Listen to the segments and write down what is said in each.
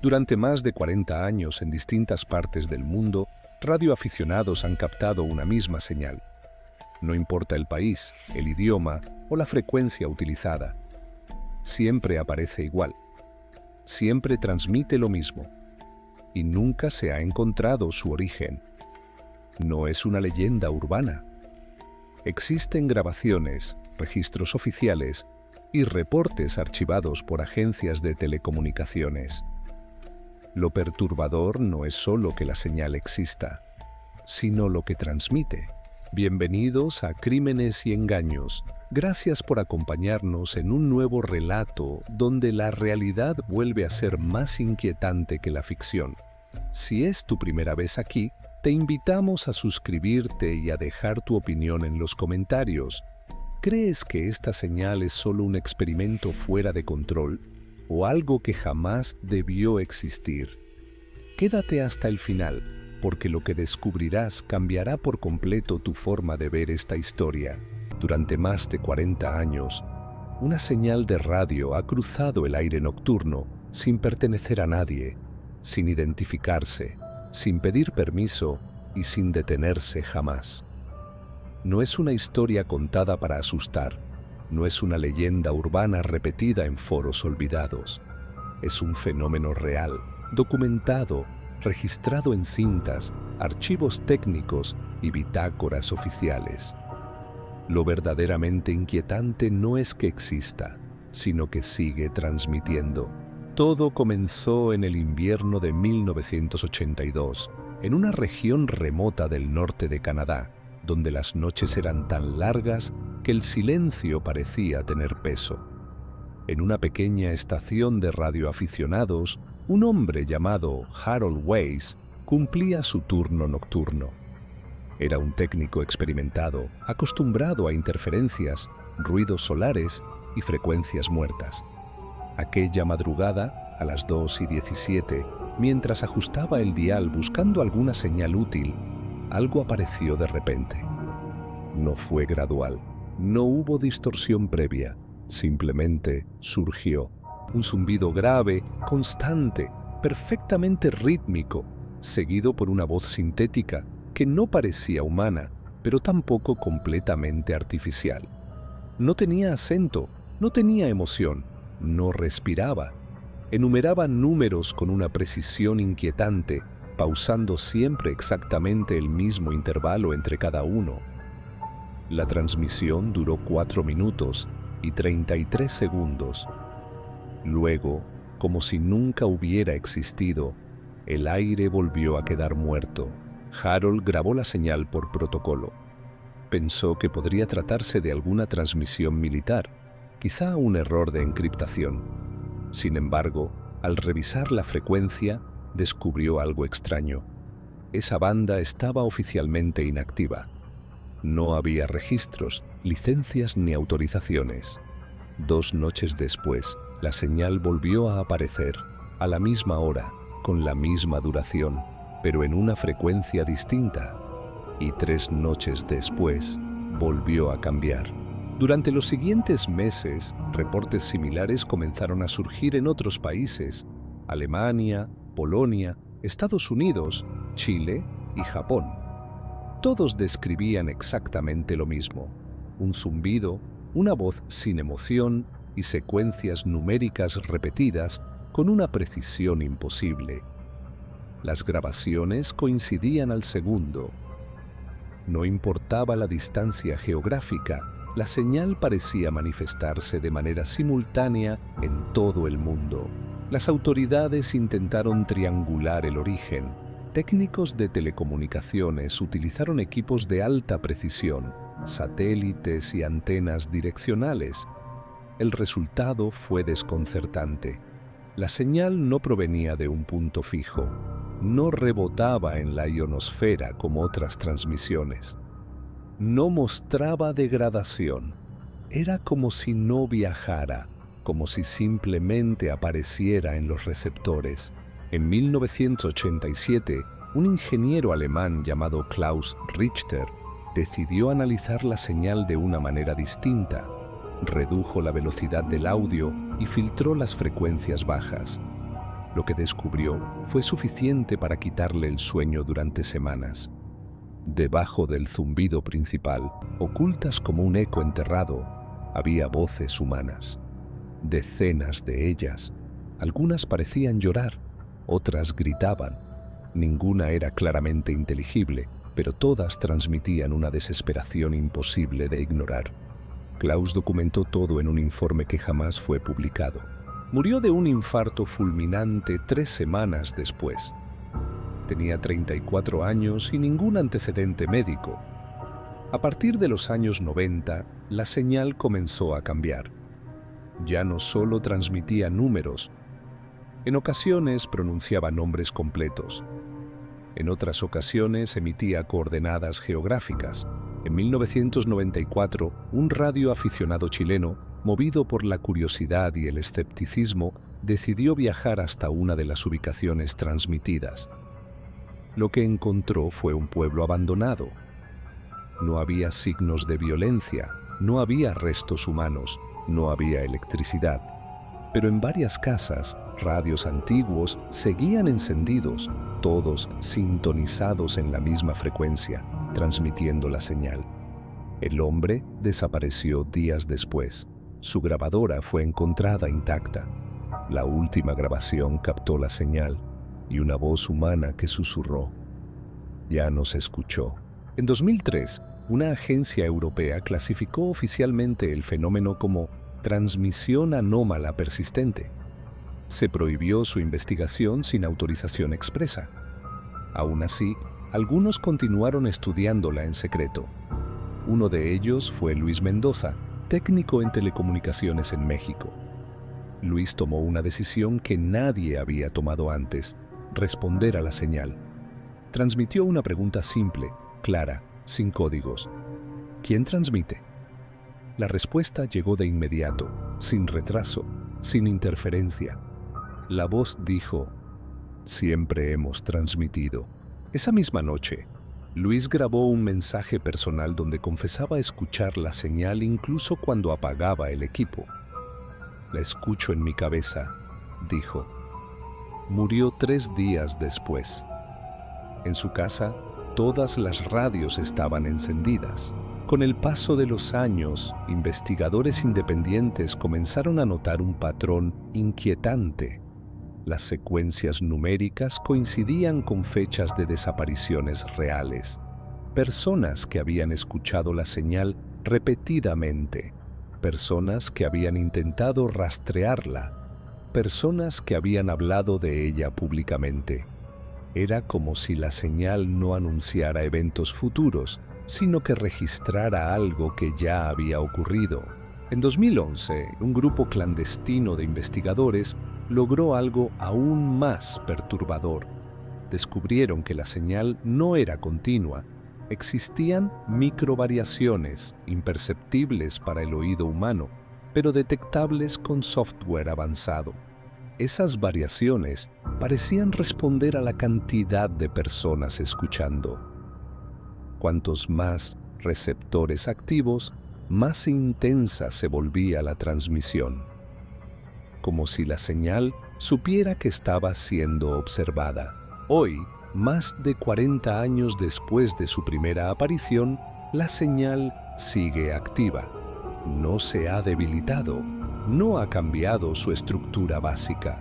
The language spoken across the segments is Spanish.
Durante más de 40 años en distintas partes del mundo, radioaficionados han captado una misma señal. No importa el país, el idioma o la frecuencia utilizada. Siempre aparece igual. Siempre transmite lo mismo. Y nunca se ha encontrado su origen. No es una leyenda urbana. Existen grabaciones, registros oficiales y reportes archivados por agencias de telecomunicaciones. Lo perturbador no es solo que la señal exista, sino lo que transmite. Bienvenidos a Crímenes y Engaños. Gracias por acompañarnos en un nuevo relato donde la realidad vuelve a ser más inquietante que la ficción. Si es tu primera vez aquí, te invitamos a suscribirte y a dejar tu opinión en los comentarios. ¿Crees que esta señal es solo un experimento fuera de control o algo que jamás debió existir? Quédate hasta el final, porque lo que descubrirás cambiará por completo tu forma de ver esta historia. Durante más de 40 años, una señal de radio ha cruzado el aire nocturno sin pertenecer a nadie, sin identificarse, sin pedir permiso y sin detenerse jamás. No es una historia contada para asustar, no es una leyenda urbana repetida en foros olvidados. Es un fenómeno real, documentado, registrado en cintas, archivos técnicos y bitácoras oficiales. Lo verdaderamente inquietante no es que exista, sino que sigue transmitiendo. Todo comenzó en el invierno de 1982, en una región remota del norte de Canadá, donde las noches eran tan largas que el silencio parecía tener peso. En una pequeña estación de radioaficionados, un hombre llamado Harold Weiss cumplía su turno nocturno. Era un técnico experimentado, acostumbrado a interferencias, ruidos solares y frecuencias muertas. Aquella madrugada, a las 2:17, mientras ajustaba el dial buscando alguna señal útil, algo apareció de repente. No fue gradual, no hubo distorsión previa, simplemente surgió. Un zumbido grave, constante, perfectamente rítmico, seguido por una voz sintética que no parecía humana, pero tampoco completamente artificial. No tenía acento, no tenía emoción, no respiraba. Enumeraba números con una precisión inquietante, pausando siempre exactamente el mismo intervalo entre cada uno. La transmisión duró 4 minutos y 33 segundos. Luego, como si nunca hubiera existido, el aire volvió a quedar muerto. Harold grabó la señal por protocolo. Pensó que podría tratarse de alguna transmisión militar, quizá un error de encriptación. Sin embargo, al revisar la frecuencia, descubrió algo extraño. Esa banda estaba oficialmente inactiva. No había registros, licencias ni autorizaciones. 2 noches después, la señal volvió a aparecer, a la misma hora, con la misma duración, pero en una frecuencia distinta. Y 3 noches después, volvió a cambiar. Durante los siguientes meses, reportes similares comenzaron a surgir en otros países: Alemania, Polonia, Estados Unidos, Chile y Japón. Todos describían exactamente lo mismo: un zumbido, una voz sin emoción y secuencias numéricas repetidas con una precisión imposible. Las grabaciones coincidían al segundo. No importaba la distancia geográfica, la señal parecía manifestarse de manera simultánea en todo el mundo. Las autoridades intentaron triangular el origen. Técnicos de telecomunicaciones utilizaron equipos de alta precisión, satélites y antenas direccionales. El resultado fue desconcertante. La señal no provenía de un punto fijo, no rebotaba en la ionosfera como otras transmisiones. No mostraba degradación. Era como si no viajara, como si simplemente apareciera en los receptores. En 1987, un ingeniero alemán llamado Klaus Richter decidió analizar la señal de una manera distinta. Redujo la velocidad del audio y filtró las frecuencias bajas. Lo que descubrió fue suficiente para quitarle el sueño durante semanas. Debajo del zumbido principal, ocultas como un eco enterrado, había voces humanas. Decenas de ellas. Algunas parecían llorar, otras gritaban. Ninguna era claramente inteligible, pero todas transmitían una desesperación imposible de ignorar. Klaus documentó todo en un informe que jamás fue publicado. Murió de un infarto fulminante 3 semanas después. Tenía 34 años y ningún antecedente médico. A partir de los años 90, la señal comenzó a cambiar. Ya no solo transmitía números, en ocasiones pronunciaba nombres completos. En otras ocasiones emitía coordenadas geográficas. En 1994, un radioaficionado chileno, movido por la curiosidad y el escepticismo, decidió viajar hasta una de las ubicaciones transmitidas. Lo que encontró fue un pueblo abandonado. No había signos de violencia, no había restos humanos, no había electricidad. Pero en varias casas, radios antiguos seguían encendidos, todos sintonizados en la misma frecuencia, transmitiendo la señal. El hombre desapareció días después. Su grabadora fue encontrada intacta. La última grabación captó la señal y una voz humana que susurró. Ya no se escuchó. En 2003, una agencia europea clasificó oficialmente el fenómeno como transmisión anómala persistente. Se prohibió su investigación sin autorización expresa. Aún así, algunos continuaron estudiándola en secreto. Uno de ellos fue Luis Mendoza, técnico en telecomunicaciones en México. Luis tomó una decisión que nadie había tomado antes: responder a la señal. Transmitió una pregunta simple, clara, sin códigos. ¿Quién transmite? La respuesta llegó de inmediato, sin retraso, sin interferencia. La voz dijo: siempre hemos transmitido. Esa misma noche, Luis grabó un mensaje personal donde confesaba escuchar la señal incluso cuando apagaba el equipo. La escucho en mi cabeza, dijo. Murió 3 días después. En su casa, todas las radios estaban encendidas. Con el paso de los años, investigadores independientes comenzaron a notar un patrón inquietante. Las secuencias numéricas coincidían con fechas de desapariciones reales. Personas que habían escuchado la señal repetidamente. Personas que habían intentado rastrearla. Personas que habían hablado de ella públicamente. Era como si la señal no anunciara eventos futuros, sino que registrara algo que ya había ocurrido. En 2011, un grupo clandestino de investigadores logró algo aún más perturbador. Descubrieron que la señal no era continua. Existían microvariaciones imperceptibles para el oído humano, pero detectables con software avanzado. Esas variaciones parecían responder a la cantidad de personas escuchando. Cuantos más receptores activos, más intensa se volvía la transmisión. Como si la señal supiera que estaba siendo observada. Hoy, más de 40 años después de su primera aparición, la señal sigue activa. No se ha debilitado, no ha cambiado su estructura básica.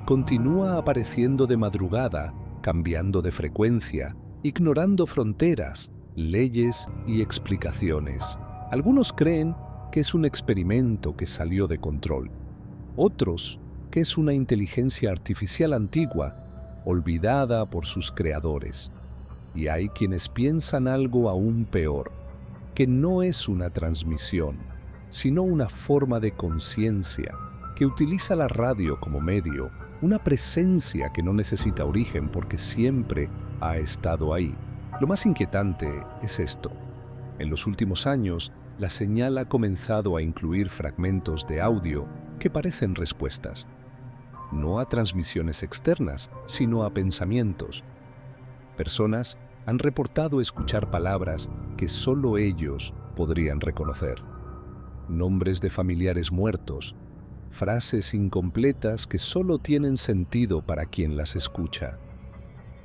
Continúa apareciendo de madrugada, cambiando de frecuencia, ignorando fronteras, leyes y explicaciones. Algunos creen que es un experimento que salió de control. Otros que es una inteligencia artificial antigua, olvidada por sus creadores. Y hay quienes piensan algo aún peor, que no es una transmisión, sino una forma de conciencia que utiliza la radio como medio, una presencia que no necesita origen porque siempre ha estado ahí. Lo más inquietante es esto. En los últimos años, la señal ha comenzado a incluir fragmentos de audio que parecen respuestas. No a transmisiones externas, sino a pensamientos. Personas han reportado escuchar palabras que solo ellos podrían reconocer. Nombres de familiares muertos, frases incompletas que solo tienen sentido para quien las escucha,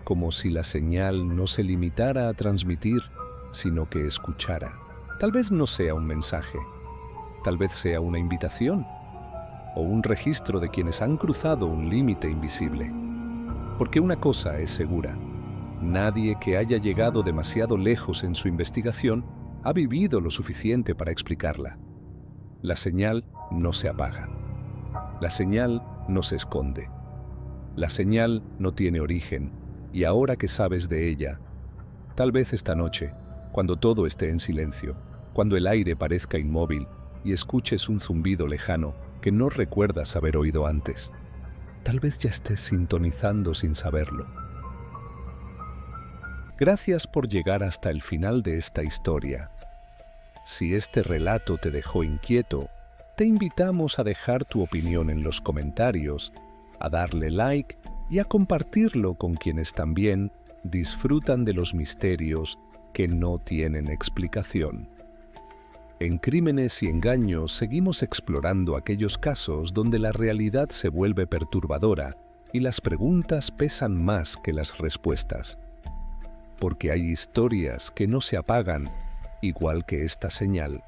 como si la señal no se limitara a transmitir, sino que escuchara. Tal vez no sea un mensaje, tal vez sea una invitación o un registro de quienes han cruzado un límite invisible. Porque una cosa es segura: nadie que haya llegado demasiado lejos en su investigación ha vivido lo suficiente para explicarla. La señal no se apaga. La señal no se esconde. La señal no tiene origen, y ahora que sabes de ella, tal vez esta noche, cuando todo esté en silencio, cuando el aire parezca inmóvil y escuches un zumbido lejano que no recuerdas haber oído antes, tal vez ya estés sintonizando sin saberlo. Gracias por llegar hasta el final de esta historia. Si este relato te dejó inquieto, te invitamos a dejar tu opinión en los comentarios, a darle like y a compartirlo con quienes también disfrutan de los misterios que no tienen explicación. En Crímenes y Engaños seguimos explorando aquellos casos donde la realidad se vuelve perturbadora y las preguntas pesan más que las respuestas. Porque hay historias que no se apagan, igual que esta señal.